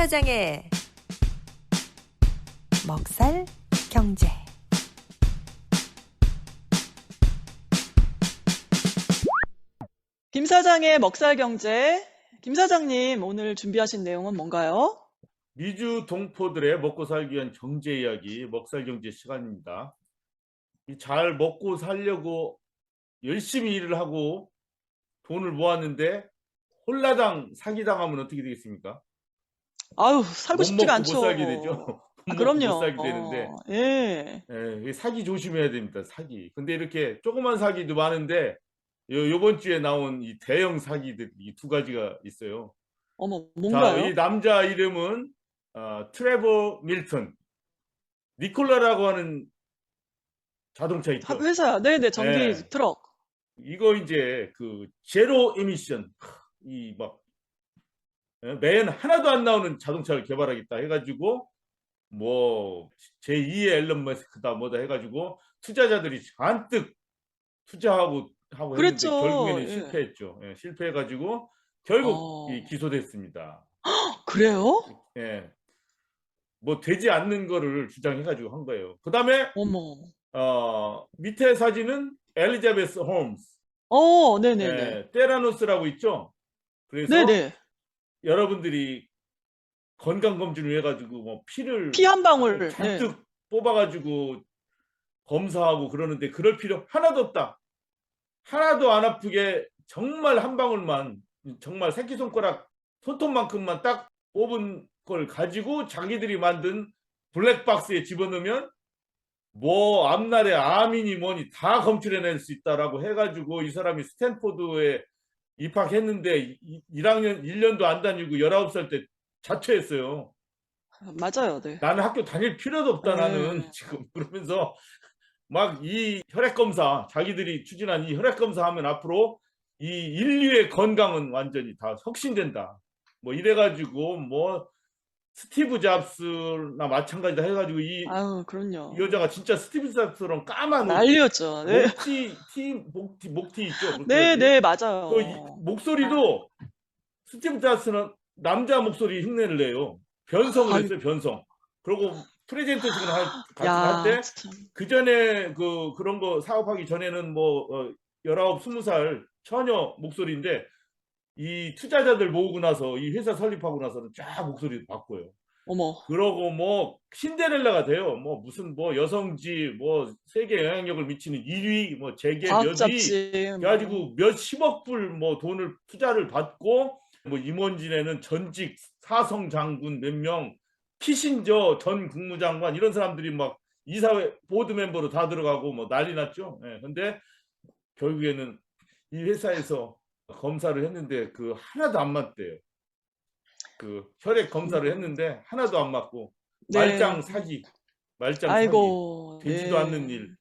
사장의 먹살 경제. 김 사장의 먹살 경제. 김 사장님, 오늘 준비하신 내용은 뭔가요? 미주 동포들의 먹고 살기 위한 경제 이야기, 먹살 경제 시간입니다. 잘 먹고 살려고 열심히 일을 하고 돈을 모았는데 홀라당 사기당하면 어떻게 되겠습니까? 아유, 살고 못 싶지가 먹고 않죠. 못 살게 되죠. 아, 못 먹고 못 그럼요. 살게 되는데 예. 사기 조심해야 됩니다. 사기. 근데 이렇게 조그만 사기도 많은데 요번 주에 나온 이 대형 사기들 이 두 가지가 있어요. 어머, 자, 뭔가요? 이 남자 이름은 트레버 밀턴. 니콜라라고 하는 자동차 있죠. 회사, 네네, 전기 예. 트럭. 이거 이제 그 제로 에미션 이 막 매연 하나도 안 나오는 자동차를 개발하겠다 해가지고 뭐 제2의 앨런 머스크다 뭐다 해가지고 투자자들이 잔뜩 투자하고 했는데 그랬죠. 결국에는 예. 실패했죠. 예, 실패해가지고 결국 어, 기소됐습니다. 그래요? 예, 뭐 되지 않는 거를 주장해가지고 한 거예요. 그 다음에 어머. 밑에 사진은 엘리자베스 홈스, 네네네. 테라노스라고 있죠. 그래서 네네. 여러분들이 건강검진을 해가지고 뭐 피를 피 한 방울. 네. 잔뜩 뽑아가지고 검사하고 그러는데 그럴 필요 하나도 없다. 하나도 안 아프게 정말 한 방울만, 정말 새끼손가락 손톱만큼만 딱 뽑은 걸 가지고 자기들이 만든 블랙박스에 집어넣으면 뭐 앞날에 암이니 뭐니 다 검출해낼 수 있다라고 해가지고 이 사람이 스탠포드에 입학했는데 1학년 1년도 안 다니고 19살 때 자퇴했어요. 맞아요. 네. 나는 학교 다닐 필요도 없다 나는 네. 지금. 그러면서 막 이 혈액검사, 자기들이 추진한 이 혈액검사 하면 앞으로 이 인류의 건강은 완전히 다 혁신된다 뭐 이래가지고 뭐 스티브 잡스나 마찬가지다 해가지고 이 아유, 그럼요. 여자가 진짜 스티브 잡스처럼 까만 옷, 난리였죠. 네. 목티 있죠. 그래야지. 네네, 그 맞아요. 목소리도 스티브 잡스는 남자 목소리 흉내를 내요. 변성을 아유, 했어요. 변성. 그리고 프레젠테이션을 같은 거 할 야, 때 참. 그 전에 그런 거 사업하기 전에는 뭐 19, 20살 처녀 목소리인데 이 투자자들 모으고 나서 이 회사 설립하고 나서는 쫙 목소리도 바꿔요. 어머. 그러고 뭐 신데렐라가 돼요. 뭐 무슨 뭐 여성지 뭐 세계 영향력을 미치는 1위 뭐 재계 과학 몇 위 잡지, 그래가지고 몇십억 불 뭐 돈을 투자를 받고 뭐 임원진에는 전직 사성 장군 몇 명, 키신저 전 국무장관 이런 사람들이 막 이사회 보드 멤버로 다 들어가고 뭐 난리 났죠. 예. 근데 결국에는 이 회사에서 검사를 했는데 그 하나도 안 맞대요. 그 혈액 검사를 했는데 하나도 안 맞고 네. 말짱 사기, 말짱 사기, 아이고, 되지도 네. 않는 일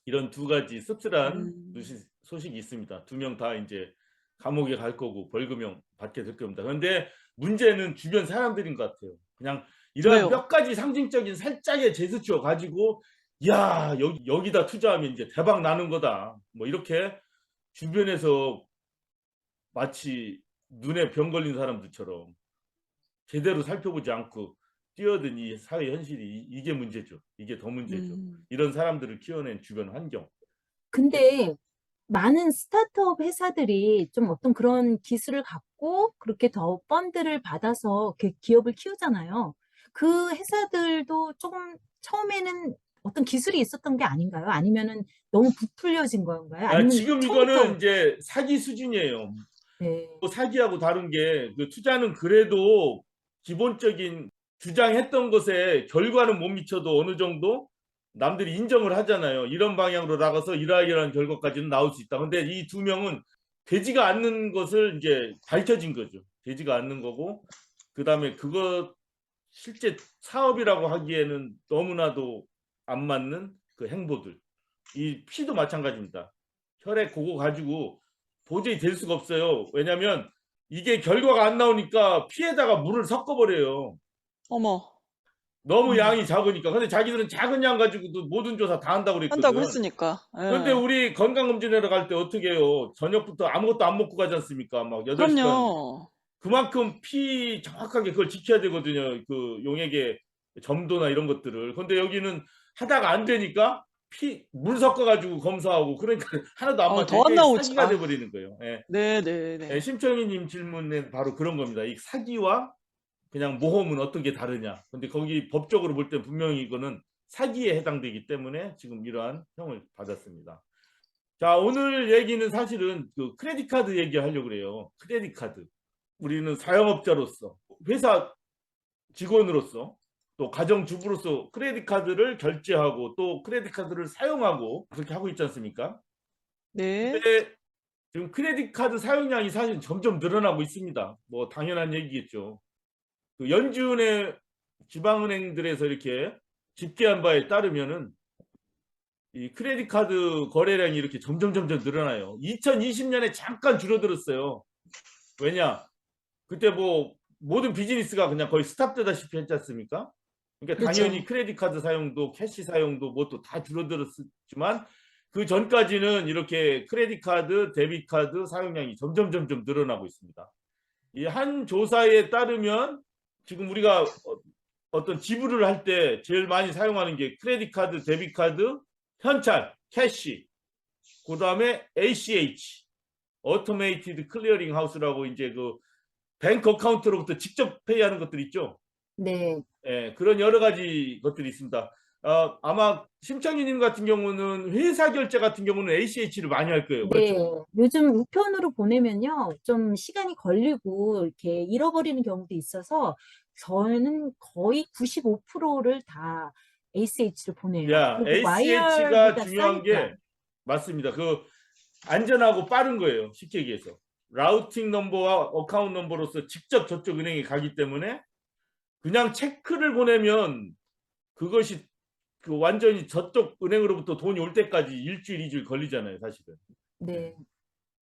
이런 두 가지 씁쓸한 음, 소식이 있습니다. 두 명 다 이제 감옥에 갈 거고 벌금형 받게 될 겁니다. 그런데 문제는 주변 사람들인 것 같아요. 그냥 이러한 왜요? 몇 가지 상징적인 살짝의 제스처 가지고 야 여기다 투자하면 이제 대박 나는 거다. 뭐 이렇게 주변에서 마치 눈에 병 걸린 사람들처럼 제대로 살펴보지 않고 뛰어든 이 사회 현실이 이게 문제죠. 이게 더 문제죠. 음, 이런 사람들을 키워낸 주변 환경. 근데 많은 스타트업 회사들이 좀 어떤 그런 기술을 갖고 그렇게 더 펀드를 받아서 기업을 키우잖아요. 그 회사들도 조금 처음에는 어떤 기술이 있었던 게 아닌가요? 아니면은 너무 부풀려진 건가요? 아니면 지금 처음부터 이거는 이제 사기 수준이에요. 네. 사기하고 다른 게 그 투자는 그래도 기본적인 주장했던 것에 결과는 못 미쳐도 어느 정도 남들이 인정을 하잖아요. 이런 방향으로 나가서 이러이러한 결과까지는 나올 수 있다. 근데 이 두 명은 되지가 않는 것을 이제 밝혀진 거죠. 되지가 않는 거고 그다음에 그거 실제 사업이라고 하기에는 너무나도 안 맞는 그 행보들. 이 피도 마찬가지입니다. 혈액 그거 가지고 도저히 될 수가 없어요. 왜냐하면 이게 결과가 안 나오니까 피에다가 물을 섞어버려요. 어머, 너무 양이 작으니까. 근데 자기들은 작은 양 가지고도 모든 조사 다 한다고 한다고 그랬거든. 했으니까. 그런데 예. 우리 건강검진하러 갈 때 어떻게 해요? 저녁부터 아무것도 안 먹고 가지 않습니까? 막 8시간 그럼요. 그만큼 피 정확하게 그걸 지켜야 되거든요. 그 용액의 점도나 이런 것들을. 근데 여기는 하다가 안 되니까 물 섞어가지고 검사하고 그러니까 하나도 안 더 안 맞게 나오지. 사기가 아, 돼버리는 거예요. 예. 네네네. 심청희님 질문은 바로 그런 겁니다. 이 사기와 그냥 모험은 어떤 게 다르냐. 근데 거기 법적으로 볼 때 분명히 이거는 사기에 해당되기 때문에 지금 이러한 형을 받았습니다. 자, 오늘 얘기는 사실은 그 크레딧 카드 얘기하려고 그래요. 크레딧 카드. 우리는 사용업자로서, 회사 직원으로서, 또 가정주부로서 크레딧 카드를 결제하고 또 크레딧 카드를 사용하고 그렇게 하고 있지 않습니까? 네. 근데 지금 크레딧 카드 사용량이 사실 점점 늘어나고 있습니다. 뭐 당연한 얘기겠죠. 그 연준의 지방은행들에서 이렇게 집계한 바에 따르면은 이 크레딧 카드 거래량이 이렇게 점점 늘어나요. 2020년에 잠깐 줄어들었어요. 왜냐? 그때 뭐 모든 비즈니스가 그냥 거의 스탑되다시피 했지 않습니까? 그러니까 그렇죠. 당연히 크레딧 카드 사용도 캐시 사용도 뭐 또 다 줄어들었지만 그 전까지는 이렇게 크레딧 카드, 데빗 카드 사용량이 점점 늘어나고 있습니다. 이 한 조사에 따르면 지금 우리가 어떤 지불을 할 때 제일 많이 사용하는 게 크레딧 카드, 데빗 카드, 현찰, 캐시, 그다음에 ACH, 오토메이티드 클리어링 하우스라고 이제 그 뱅크 어카운트로부터 직접 페이하는 것들 있죠. 네. 예, 그런 여러 가지 것들이 있습니다. 아마 심창희님 같은 경우는 회사 결제 같은 경우는 ACH를 많이 할 거예요. 네. 그렇죠? 요즘 우편으로 보내면요. 좀 시간이 걸리고 이렇게 잃어버리는 경우도 있어서 저는 거의 95%를 다 ACH를 보내요. 야, 그리고 ACH가 와이어보다 중요한 싸니까. 게 맞습니다. 그 안전하고 빠른 거예요. 쉽게 얘기해서. 라우팅 넘버와 어카운트 넘버로서 직접 저쪽 은행에 가기 때문에 그냥 체크를 보내면 그것이 그 완전히 저쪽 은행으로부터 돈이 올 때까지 일주일, 2주일 걸리잖아요, 사실은. 네.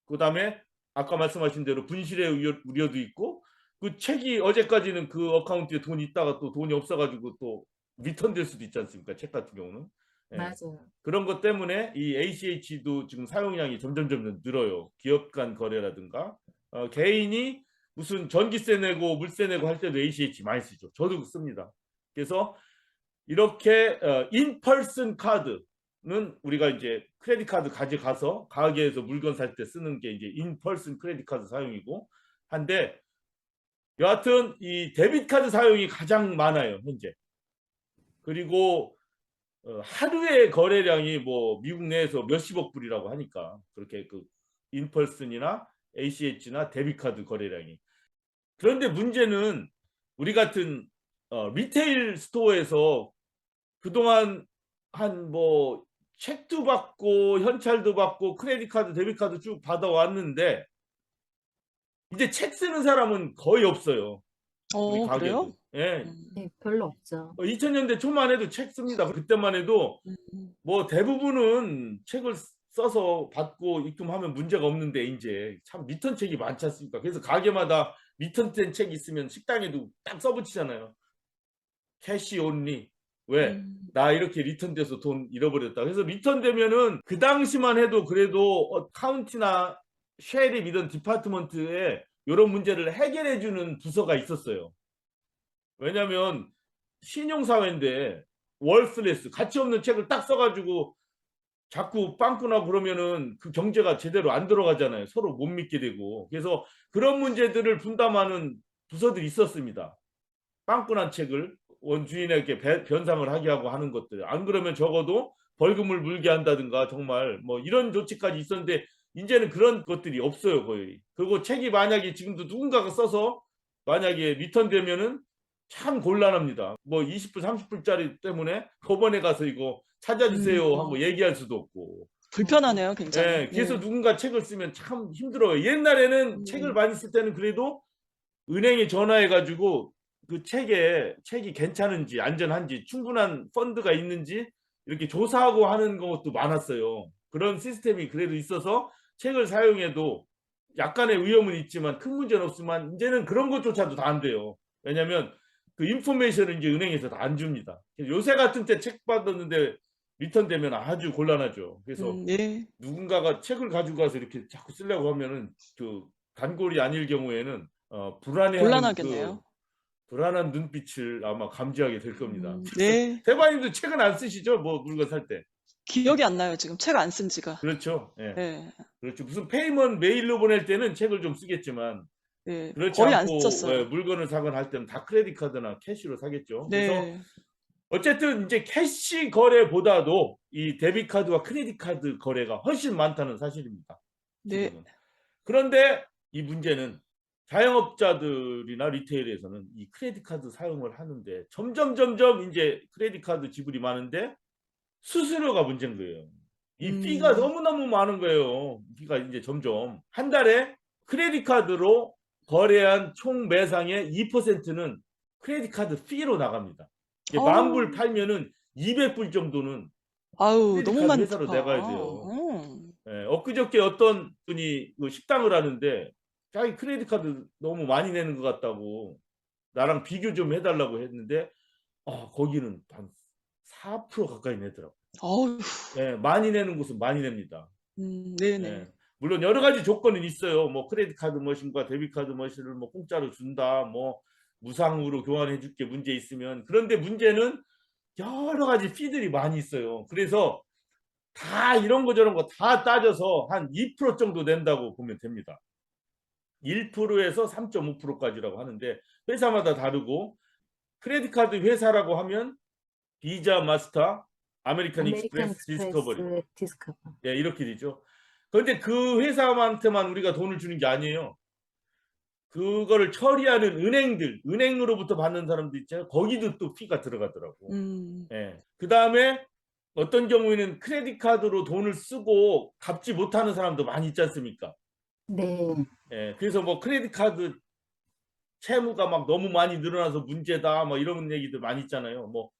그다음에 아까 말씀하신 대로 분실의 우려도 있고 그 책이 어제까지는 그 어카운트에 돈이 있다가 또 돈이 없어가지고 또 리턴될 수도 있지 않습니까? 책 같은 경우는. 예. 맞아요. 그런 것 때문에 이 ACH도 지금 사용량이 점점 늘어요. 기업 간 거래라든가 개인이 무슨 전기세 내고 물세 내고 할 때도 ACH 많이 쓰죠. 저도 씁니다. 그래서 이렇게 인펄슨 카드는 우리가 이제 크레딧 카드 가져가서 가게에서 물건 살 때 쓰는 게 이제 인펄슨 크레딧 카드 사용이고 한데 여하튼 이 데빗 카드 사용이 가장 많아요, 현재. 그리고 하루의 거래량이 뭐 미국 내에서 몇십억 불이라고 하니까 그렇게 그 인펄슨이나 ACH나 데빗 카드 거래량이. 그런데 문제는 우리 같은 리테일 스토어에서 그동안 한 뭐 책도 받고 현찰도 받고 크레딧 카드, 데빗 카드 쭉 받아왔는데 이제 책 쓰는 사람은 거의 없어요. 우리 그래요? 가게도. 예. 네, 별로 없죠. 2000년대 초만 해도 책 씁니다. 그때만 해도 뭐 대부분은 책을 써서 받고 입금하면 문제가 없는데 이제 참 리턴 책이 많지 않습니까? 그래서 가게마다 리턴된 책 있으면 식당에도 딱 써붙이잖아요. 캐시 온리. 왜? 나 이렇게 리턴돼서 돈 잃어버렸다. 그래서 리턴되면은 그 당시만 해도 그래도 카운티나 쉐립 이런 디파트먼트에 이런 문제를 해결해주는 부서가 있었어요. 왜냐면 신용사회인데 월스레스 가치 없는 책을 딱 써가지고 자꾸 빵꾸나고 그러면은 그 경제가 제대로 안 들어가잖아요. 서로 못 믿게 되고. 그래서 그런 문제들을 분담하는 부서들이 있었습니다. 빵꾸난 책을 원주인에게 변상을 하게 하고 하는 것들. 안 그러면 적어도 벌금을 물게 한다든가 정말 뭐 이런 조치까지 있었는데 이제는 그런 것들이 없어요, 거의. 그리고 책이 만약에 지금도 누군가가 써서 만약에 리턴되면은 참 곤란합니다. 뭐 20불, 30불짜리 때문에 법원에 가서 이거 찾아주세요 하고 얘기할 수도 없고. 불편하네요, 굉장히. 예, 그래서 네. 누군가 책을 쓰면 참 힘들어요. 옛날에는 책을 많이 쓸 때는 그래도 은행에 전화해가지고 그 책이 괜찮은지 안전한지 충분한 펀드가 있는지 이렇게 조사하고 하는 것도 많았어요. 그런 시스템이 그래도 있어서 책을 사용해도 약간의 위험은 있지만 큰 문제는 없지만 이제는 그런 것조차도 다 안 돼요. 왜냐하면 그 인포메이션을 이제 은행에서 다 안 줍니다. 요새 같은 때 책 받았는데 리턴되면 아주 곤란하죠. 그래서 예. 누군가가 책을 가지고 가서 이렇게 자꾸 쓰려고 하면은 그 단골이 아닐 경우에는 불안해하는 곤란하겠네요. 불안한 눈빛을 아마 감지하게 될 겁니다. 네. 대바님도 책은 안 쓰시죠? 뭐 물건 살 때. 기억이 안 나요. 지금 책 안 쓴 지가. 그렇죠. 예. 네. 그렇죠. 무슨 페이먼 메일로 보낼 때는 책을 좀 쓰겠지만 네. 그렇지 거의 안 않고 썼어요. 물건을 사거나 할 때는 다 크레딧 카드나 캐시로 사겠죠. 그래서 네. 어쨌든 이제 캐시 거래보다도 이 데뷔 카드와 크레딧 카드 거래가 훨씬 많다는 사실입니다. 네. 지금은. 그런데 이 문제는 자영업자들이나 리테일에서는 이 크레딧 카드 사용을 하는데 점점 이제 크레딧 카드 지불이 많은데 수수료가 문제인 거예요. 이 피가 너무너무 많은 거예요. 피가 이제 점점 한 달에 크레딧 카드로 거래한 총 매상의 2%는 크레딧 카드 피로 나갑니다. 이게 어우. 10,000불 팔면은 200불 정도는 아우, 크레딧 너무 카드 많다. 회사로 내가야 돼요. 예, 엊그저께 어떤 분이 그 식당을 하는데 자기 크레딧 카드 너무 많이 내는 것 같다고 나랑 비교 좀 해달라고 했는데 거기는 한 4% 가까이 내더라고. 어휴. 예, 많이 내는 곳은 많이 냅니다. 네네. 예, 물론 여러 가지 조건은 있어요. 뭐 크레딧 카드 머신과 데뷔 카드 머신을 뭐 공짜로 준다, 뭐 무상으로 교환해 줄게 문제 있으면. 그런데 문제는 여러 가지 피들이 많이 있어요. 그래서 다 이런 거 저런 거 다 따져서 한 2% 정도 낸다고 보면 됩니다. 1%에서 3.5%까지라고 하는데 회사마다 다르고 크레딧 카드 회사라고 하면 비자, 마스터, 아메리칸 익스프레스, 디스커버리. 예, 이렇게 되죠. 그런데 그 회사한테만 우리가 돈을 주는 게 아니에요. 그거를 처리하는 은행으로부터 받는 사람도 있잖아요. 거기도 또 피가 들어가더라고. 예. 그 다음에 어떤 경우에는 크레딧 카드로 돈을 쓰고 갚지 못하는 사람도 많이 있지 않습니까? 네. 예. 그래서 뭐 크레딧 카드 채무가 막 너무 많이 늘어나서 문제다, 뭐 이런 얘기들 많이 있잖아요. 뭐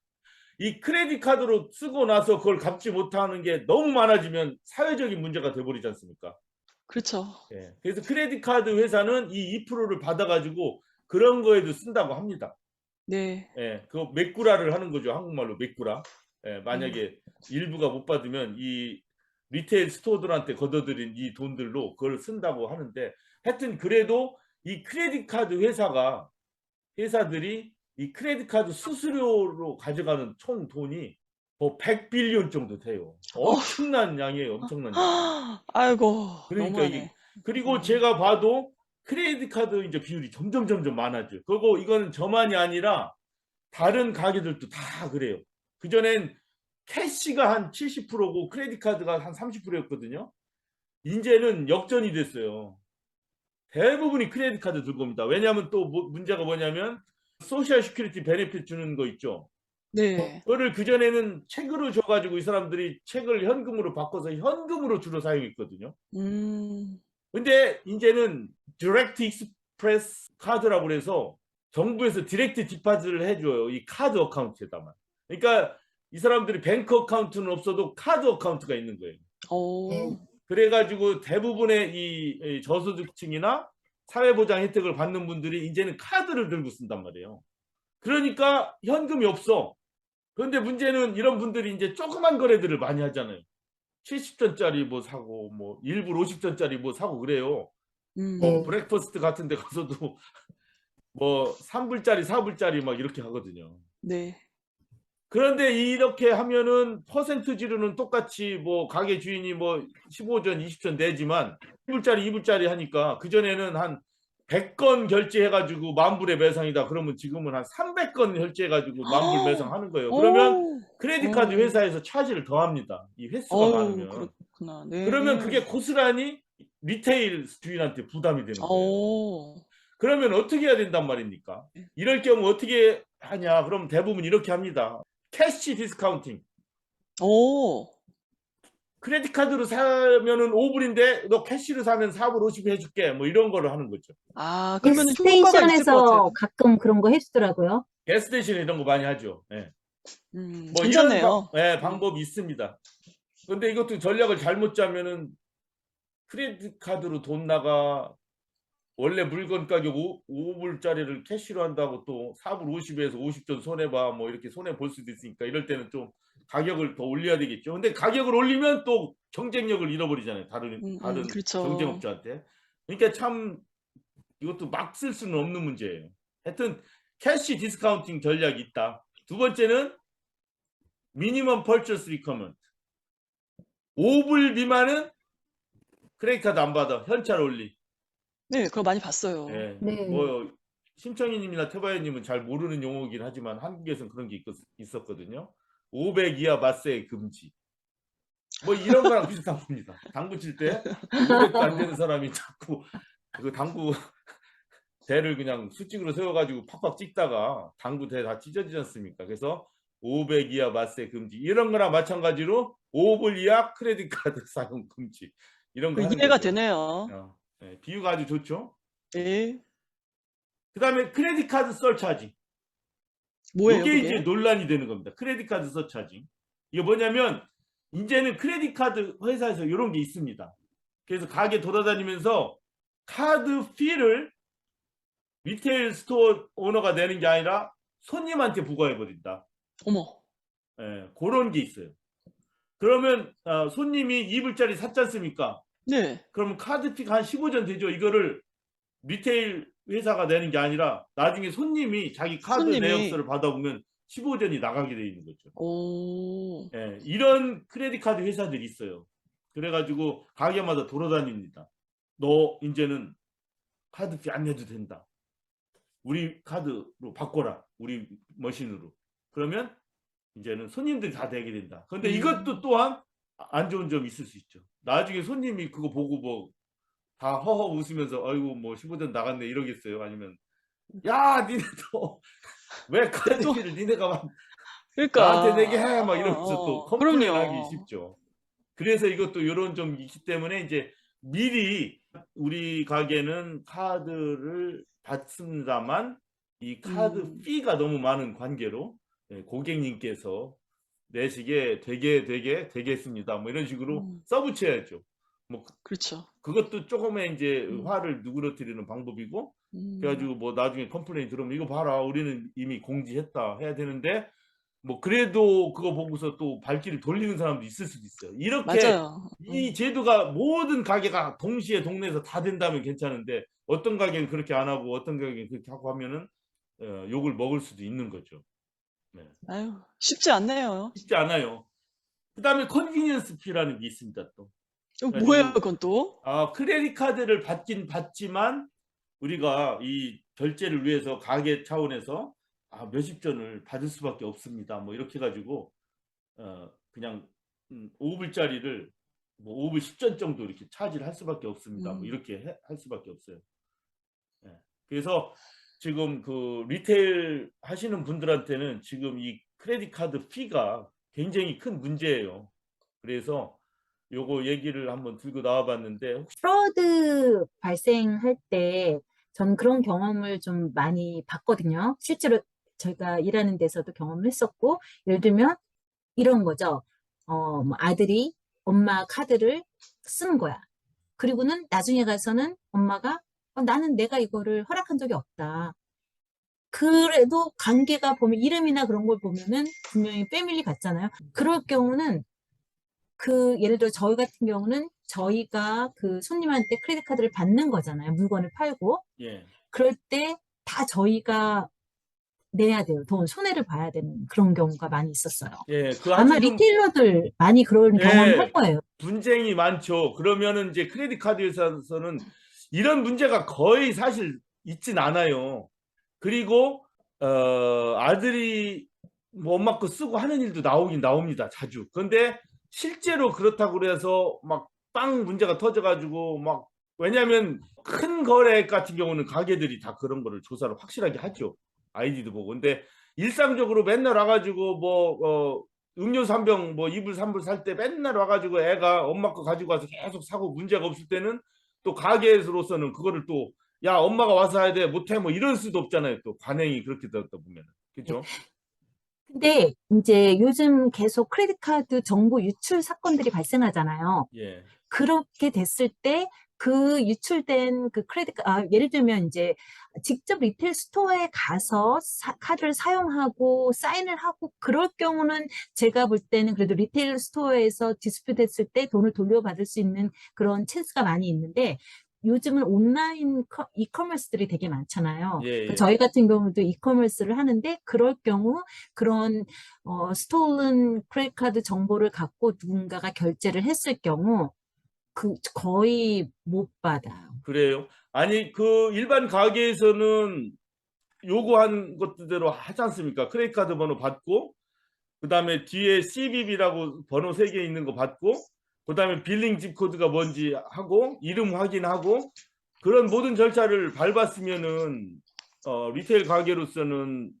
이 크레딧 카드로 쓰고 나서 그걸 갚지 못하는 게 너무 많아지면 사회적인 문제가 돼버리지 않습니까? 그렇죠. 예. 그래서 크레딧 카드 회사는 이 2%를 받아가지고 그런 거에도 쓴다고 합니다. 네. 예, 그 메꾸라를 하는 거죠. 한국말로 메꾸라. 예, 만약에 일부가 못 받으면 이 리테일 스토어들한테 걷어들인 이 돈들로 그걸 쓴다고 하는데, 하여튼 그래도 이 크레딧 카드 회사들이 이 크레딧 카드 수수료로 가져가는 총 돈이 뭐 100빌리언 정도 돼요. 엄청난 양이에요. 엄청난 양. 아이고, 그러니까 너무하네. 이게, 그리고 제가 봐도 크레딧 카드 이제 비율이 점점 많아져요. 그리고 이거는 저만이 아니라 다른 가게들도 다 그래요. 그전엔 캐시가 한 70%고 크레딧 카드가 한 30%였거든요. 이제는 역전이 됐어요. 대부분이 크레딧 카드 들 겁니다. 왜냐하면 또 문제가 뭐냐면 소셜 시큐리티 베네핏 주는 거 있죠. 네. 그거를 그전에는 책으로 줘가지고 이 사람들이 책을 현금으로 바꿔서 현금으로 주로 사용했거든요. 근데 이제는 디렉트 익스프레스 카드라고 그래서 정부에서 디렉트 디파짓을 해줘요. 이 카드 어카운트에다만. 그러니까 이 사람들이 뱅크 어카운트는 없어도 카드 어카운트가 있는 거예요. 그래가지고 대부분의 이 저소득층이나 사회보장 혜택을 받는 분들이 이제는 카드를 들고 쓴단 말이에요. 그러니까 현금이 없어. 그런데 문제는 이런 분들이 이제 조그만 거래들을 많이 하잖아요. 70전짜리 뭐 사고, 뭐 1불 50전짜리 뭐 사고 그래요. 뭐 브렉퍼스트 같은 데 가서도 뭐 3불짜리 4불짜리 막 이렇게 하거든요. 네. 그런데 이렇게 하면은 퍼센트지로는 똑같이 뭐 가게 주인이 뭐 15전 20전 내지만 1불짜리 2불짜리 하니까 그전에는 한 100건 결제해가지고 10,000불의 매상이다. 그러면 지금은 한 300건 결제해가지고 10,000불 매상하는 거예요. 그러면 크레딧 카드 회사에서 차지를 더합니다. 이 횟수가 많으면. 그렇구나. 네. 그러면 그게 고스란히 리테일 주인한테 부담이 되는 거예요. 그러면 어떻게 해야 된단 말입니까? 이럴 경우 어떻게 하냐? 그럼 대부분 이렇게 합니다. 캐시 디스카운팅. 크레딧 카드로 사면은 5불인데 너 캐시로 사면 4불 50 해줄게. 뭐 이런 거를 하는 거죠. 그러면 효과가 있을 것 같아요. 가끔 그런 거 해주더라고요. 게스테이션 이런 거 많이 하죠. 예. 뭐 괜찮네요. 이런 방법이 있습니다. 근데 이것도 전략을 잘못 짜면은 크레딧 카드로 돈 나가 원래 물건 가격 5불짜리를 캐시로 한다고 또 4불 50에서 50전 손해봐 뭐 이렇게 손해 볼 수도 있으니까 이럴 때는 좀 가격을 더 올려야 되겠죠. 근데 가격을 올리면 또 경쟁력을 잃어버리잖아요. 다른 그렇죠. 경쟁업자한테. 그러니까 참 이것도 막 쓸 수는 없는 문제예요. 하여튼 캐시 디스카운팅 전략이 있다. 두 번째는 미니멈 펄처스 리커먼트. 5불 미만은 크레딧 카드 안 받아. 현찰 올리. 네, 그거 많이 봤어요. 예. 네. 뭐 심청이님이나 태바이님은 잘 모르는 용어이긴 하지만 한국에서는 그런 게 있었거든요. 500 이하 맞세 금지. 뭐 이런 거랑 비슷한 겁니다. 당구 칠 때 500도 안 되는 사람이 자꾸 그 당구 대를 그냥 수직으로 세워가지고 팍팍 찍다가 당구 대 다 찢어지지 않습니까? 그래서 500 이하 맞세 금지. 이런 거랑 마찬가지로 5불 이하 크레딧 카드 사용 금지. 이런 거 하는 이해가 거죠. 되네요. 예, 비유가 아주 좋죠. 예. 그다음에 크레딧 카드 서차지. 뭐예요, 이게 이제 그게? 논란이 되는 겁니다. 크레딧 카드 서차지. 이게 뭐냐면 이제는 크레딧 카드 회사에서 이런 게 있습니다. 그래서 가게 돌아다니면서 카드 피를 리테일 스토어 오너가 내는 게 아니라 손님한테 부과해 버린다. 어머. 예, 그런 게 있어요. 그러면 손님이 2불짜리 샀지 않습니까? 네. 그러면 카드 피가 한 15전 되죠. 이거를 리테일 회사가 내는 게 아니라 나중에 손님이 자기 카드 손님이. 내역서를 받아보면 15전이 나가게 돼 있는 거죠. 오. 예, 이런 크레딧 카드 회사들이 있어요. 그래가지고 가게마다 돌아다닙니다. 너 이제는 카드피 안 내도 된다. 우리 카드로 바꿔라. 우리 머신으로. 그러면 이제는 손님들이 다 되게 된다. 그런데 이것도 또한 안 좋은 점이 있을 수 있죠. 나중에 손님이 그거 보고 뭐 다 허허 웃으면서 아이고 뭐 15전 나갔네 이러겠어요. 아니면 야 니네도 왜 카드피를 니네가 그러니까. 나한테 내게 해 막 이러면서 또 컴플레인 하기 그럼요. 쉽죠. 그래서 이것도 이런 점이 있기 때문에 이제 미리 우리 가게는 카드를 받습니다만 이 카드 피가 너무 많은 관계로 고객님께서 내시게 되겠습니다. 뭐 이런 식으로 써붙여야죠. 뭐 그렇죠. 그것도 조금의 이제 화를 누그러뜨리는 방법이고 그래가지고 뭐 나중에 컴플레인 들으면 이거 봐라 우리는 이미 공지했다 해야 되는데 뭐 그래도 그거 보고서 또 발길을 돌리는 사람도 있을 수도 있어요. 이렇게 맞아요. 이 제도가 모든 가게가 동시에 동네에서 다 된다면 괜찮은데 어떤 가게는 그렇게 안 하고 어떤 가게는 그렇게 하고 하면은 욕을 먹을 수도 있는 거죠. 네. 아유, 쉽지 않네요. 쉽지 않아요. 그다음에 컨비니언스 피라는 게 있습니다. 또 뭐예요, 그건 또? 크레딧 카드를 받긴 받지만 우리가 이 결제를 위해서 가게 차원에서 몇십 전을 받을 수밖에 없습니다. 뭐 이렇게 해가지고 그냥 5불짜리를 뭐 5불 10전 정도 이렇게 차지를 할 수밖에 없습니다. 뭐 이렇게 할 수밖에 없어요. 네. 그래서 지금 그 리테일 하시는 분들한테는 지금 이 크레딧 카드 피가 굉장히 큰 문제예요. 그래서 요거 얘기를 한번 들고 나와봤는데 프로드 발생할 때 저는 그런 경험을 좀 많이 봤거든요. 실제로 저희가 일하는 데서도 경험을 했었고, 예를 들면 이런 거죠. 뭐 아들이 엄마 카드를 쓴 거야. 그리고는 나중에 가서는 엄마가 나는 내가 이거를 허락한 적이 없다. 그래도 관계가 보면 이름이나 그런 걸 보면은 분명히 패밀리 같잖아요. 그럴 경우는 예를 들어 저희 같은 경우는 저희가 그 손님한테 크레딧 카드를 받는 거잖아요. 물건을 팔고. 예. 그럴 때 다 저희가 내야 돼요. 돈, 손해를 봐야 되는 그런 경우가 많이 있었어요. 예, 아마 리테일러들 많이 그런 경험을 할 거예요. 분쟁이 많죠. 그러면은 이제 크레딧 카드 회사에서는 이런 문제가 거의 사실 있진 않아요. 그리고 아들이 뭐 엄마 거 쓰고 하는 일도 나오긴 나옵니다. 자주. 그런데 실제로 그렇다고 그래서 막 빵 문제가 터져가지고 막 왜냐하면 큰 거래 같은 경우는 가게들이 다 그런 거를 조사를 확실하게 하죠. 아이디도 보고. 근데 일상적으로 맨날 와가지고 뭐 음료수 한 병 뭐 2불 3불 살 때 맨날 와가지고 애가 엄마 거 가지고 와서 계속 사고 문제가 없을 때는 또 가게에서로서는 그거를 또 야 엄마가 와서 해야 돼 못해 뭐 이럴 수도 없잖아요. 또 관행이 그렇게 되었다 보면 그렇죠? 근데 이제 요즘 계속 크레딧 카드 정보 유출 사건들이 발생하잖아요. 예. 그렇게 됐을 때 그 유출된 그 예를 들면 이제 직접 리테일 스토어에 가서 카드를 사용하고 사인을 하고 그럴 경우는 제가 볼 때는 그래도 리테일 스토어에서 디스퓨트 했을 때 돈을 돌려받을 수 있는 그런 찬스가 많이 있는데 요즘은 온라인 이커머스들이 되게 많잖아요. 예, 그러니까 예. 저희 같은 경우도 이커머스를 하는데 그럴 경우 그런 스톨른 크레딧 카드 정보를 갖고 누군가가 결제를 했을 경우 거의 못 받아요. 그래요. 아니, 그 일반 가게에서는 요구한 것대로 하지 않습니까? 크레딧 카드 번호 받고, 그 다음에 뒤에 CVV라고 번호 3개 있는 거 받고, 그 다음에 빌링 집 코드가 뭔지 하고, 이름 확인하고, 그런 모든 절차를 밟았으면은, 리테일 가게로서는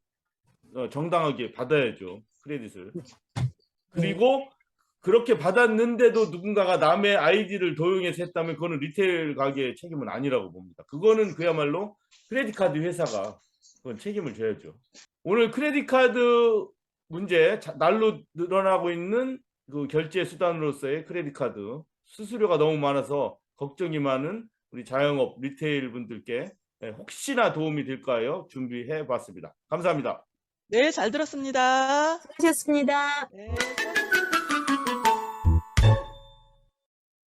정당하게 받아야죠. 크레딧을. 그리고 그렇게 받았는데도 누군가가 남의 아이디를 도용해서 했다면 그거는 리테일 가게의 책임은 아니라고 봅니다. 그거는 그야말로 크레딧 카드 회사가 그건 책임을 져야죠. 오늘 크레딧 카드 문제, 날로 늘어나고 있는 그 결제 수단으로서의 크레딧 카드 수수료가 너무 많아서 걱정이 많은 우리 자영업 리테일 분들께 혹시나 도움이 될까요? 준비해 봤습니다. 감사합니다. 네, 잘 들었습니다. 수고하셨습니다. 네.